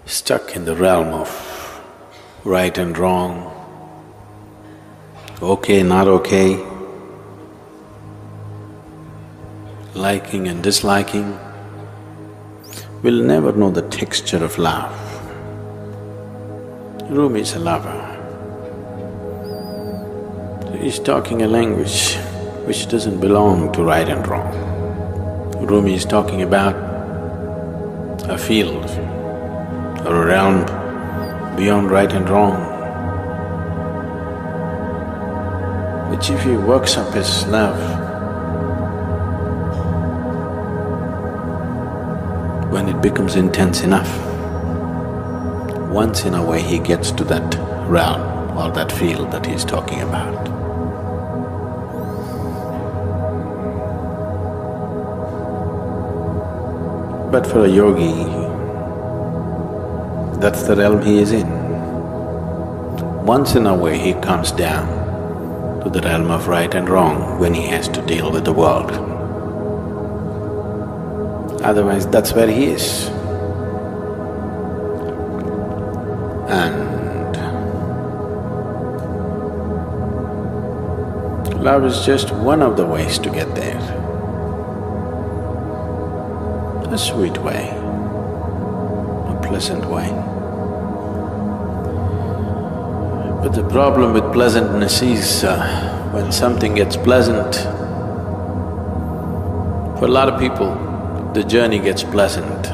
stuck in the realm of right and wrong, okay, not okay, liking and disliking, will never know the texture of love. Rumi is a lover. He's talking a language which doesn't belong to right and wrong. Rumi is talking about a field or a realm beyond right and wrong, which if he works up his love, when it becomes intense enough, once in a way he gets to that realm or that field that he's talking about. But for a yogi, that's the realm he is in. Once in a way he comes down to the realm of right and wrong when he has to deal with the world. Otherwise, that's where he is. And love is just one of the ways to get there. A sweet way, a pleasant way. But the problem with pleasantness is, when something gets pleasant, for a lot of people, the journey gets pleasant,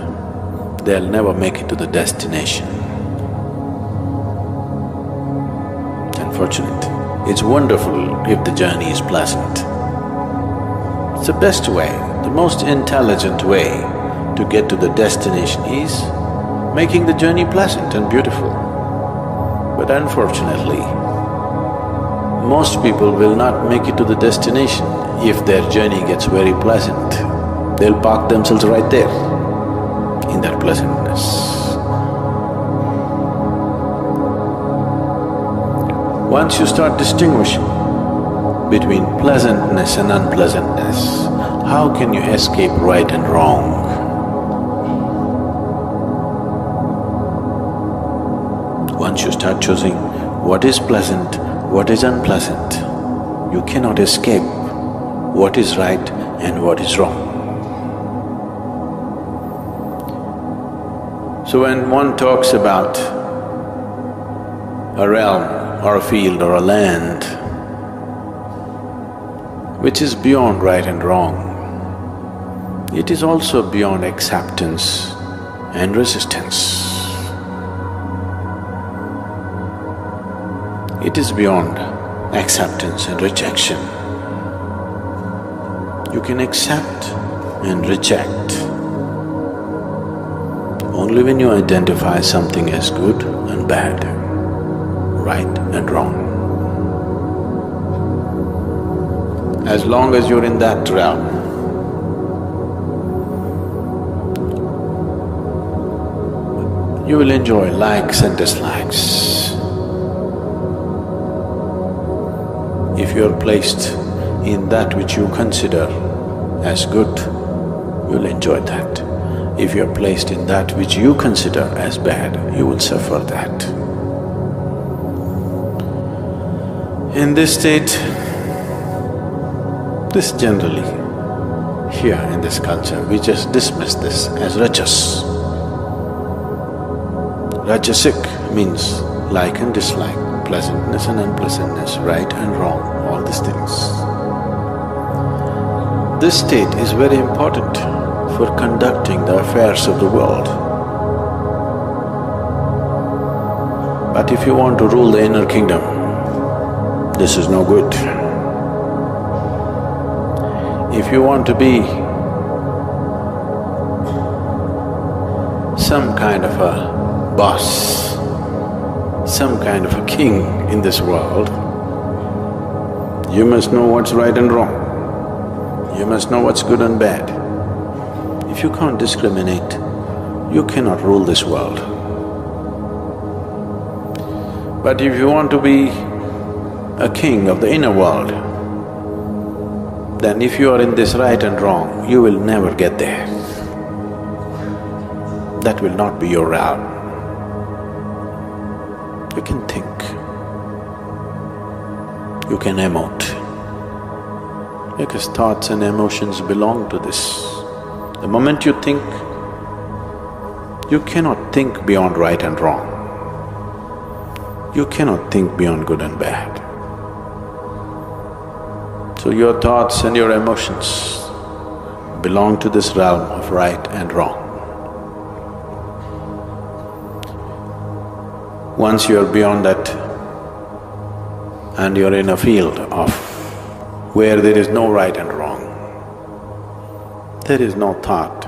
they'll never make it to the destination. Unfortunate. It's wonderful if the journey is pleasant. It's the best way, the most intelligent way to get to the destination is making the journey pleasant and beautiful. But unfortunately, most people will not make it to the destination if their journey gets very pleasant. They'll park themselves right there, in that pleasantness. Once you start distinguishing between pleasantness and unpleasantness, how can you escape right and wrong? Once you start choosing what is pleasant, what is unpleasant, you cannot escape what is right and what is wrong. So when one talks about a realm or a field or a land which is beyond right and wrong, it is also beyond acceptance and resistance. It is beyond acceptance and rejection. You can accept and reject only when you identify something as good and bad, right and wrong. As long as you're in that realm, you will enjoy likes and dislikes. If you are placed in that which you consider as good, you'll enjoy that. If you are placed in that which you consider as bad, you will suffer that. In this state, this generally, here in this culture, we just dismiss this as rajas. Rajasic means like and dislike, pleasantness and unpleasantness, right and wrong, all these things. This state is very important for conducting the affairs of the world. But if you want to rule the inner kingdom, this is no good. If you want to be some kind of a boss, some kind of a king in this world, you must know what's right and wrong. You must know what's good and bad. If you can't discriminate, you cannot rule this world. But if you want to be a king of the inner world, then if you are in this right and wrong, you will never get there. That will not be your realm. You can think, you can emote, because thoughts and emotions belong to this. The moment you think, you cannot think beyond right and wrong. You cannot think beyond good and bad. So your thoughts and your emotions belong to this realm of right and wrong. Once you're beyond that and you're in a field of where there is no right and wrong, there is no thought,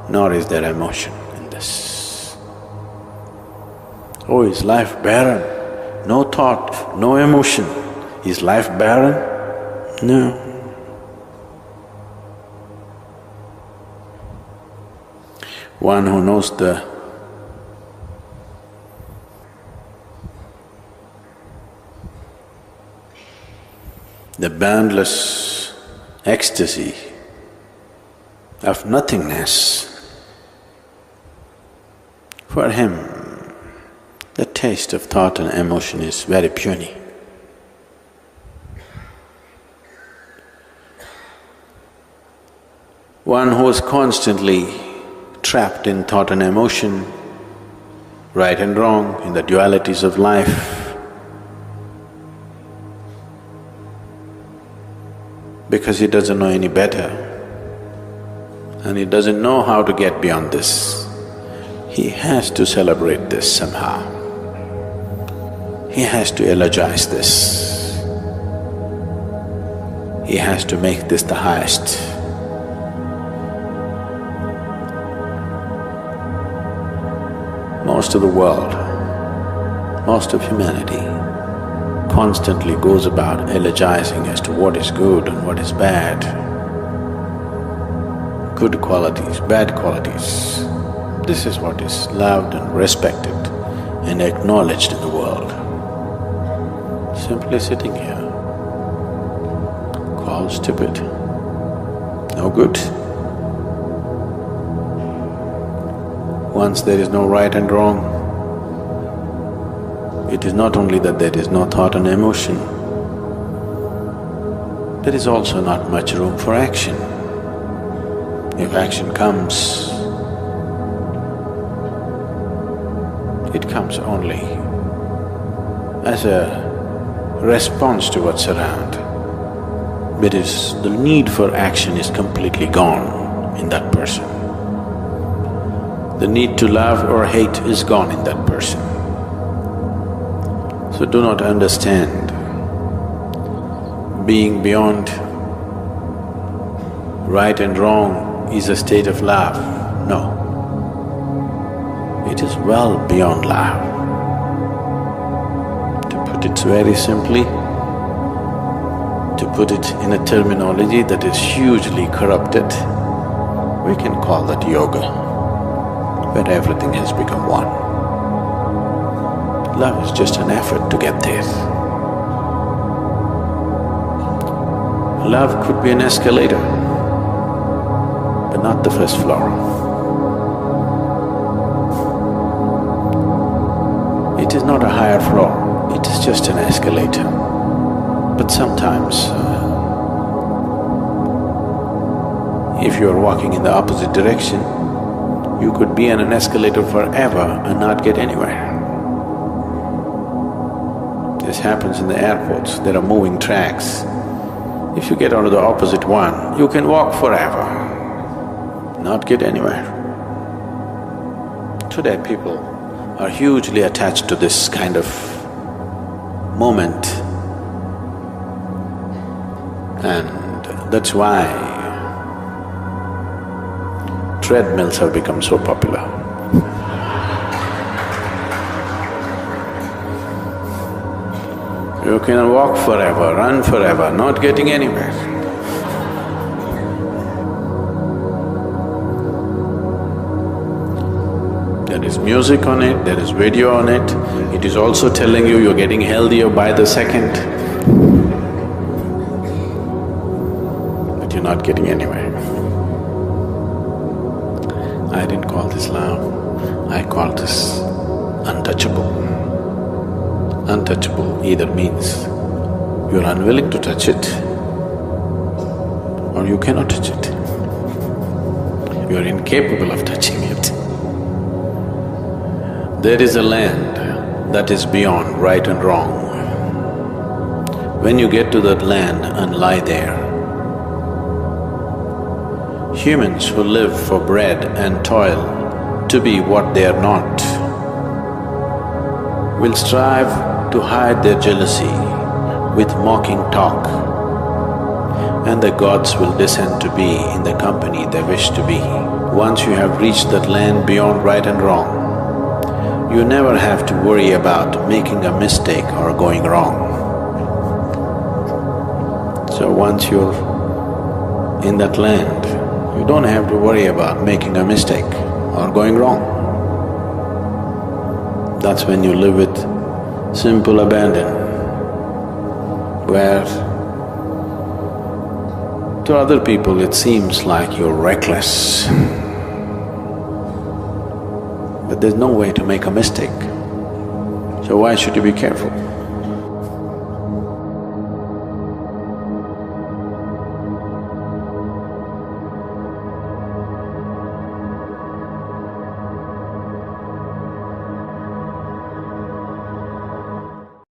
nor is there emotion in this. Oh, is life barren? No thought, no emotion. Is life barren? No. One who knows the boundless ecstasy of nothingness, for him the taste of thought and emotion is very puny. One who is constantly trapped in thought and emotion, right and wrong, in the dualities of life, because he doesn't know any better and he doesn't know how to get beyond this, he has to celebrate this somehow. He has to eulogize this. He has to make this the highest. Most of the world, most of humanity constantly goes about eulogizing as to what is good and what is bad, good qualities, bad qualities. This is what is loved and respected and acknowledged in the world. Simply sitting here, called stupid, no good. Once there is no right and wrong, it is not only that there is no thought and emotion, there is also not much room for action. If action comes, it comes only as a response to what's around. Because the need for action is completely gone in that person. The need to love or hate is gone in that person. So do not understand being beyond right and wrong is a state of love. No. It is well beyond love. To put it very simply, to put it in a terminology that is hugely corrupted, we can call that yoga, where everything has become one. Love is just an effort to get there. Love could be an escalator, but not the first floor. It is not a higher floor, it is just an escalator. But sometimes, if you are walking in the opposite direction, you could be on an escalator forever and not get anywhere. This happens in the airports, there are moving tracks. If you get onto the opposite one, you can walk forever, not get anywhere. Today people are hugely attached to this kind of moment, and that's why treadmills have become so popular. You can walk forever, run forever, not getting anywhere. There is music on it, there is video on it, it is also telling you you're getting healthier by the second, but you're not getting anywhere. I didn't call this love, I call this untouchable. Untouchable either means you're unwilling to touch it or you cannot touch it. You're incapable of touching it. There is a land that is beyond right and wrong. When you get to that land and lie there, humans who live for bread and toil to be what they are not will strive to hide their jealousy with mocking talk, and the gods will descend to be in the company they wish to be. Once you have reached that land beyond right and wrong, you never have to worry about making a mistake or going wrong. So once you're in that land, you don't have to worry about making a mistake or going wrong. That's when you live with simple abandon, where to other people it seems like you're reckless. But there's no way to make a mistake, so why should you be careful?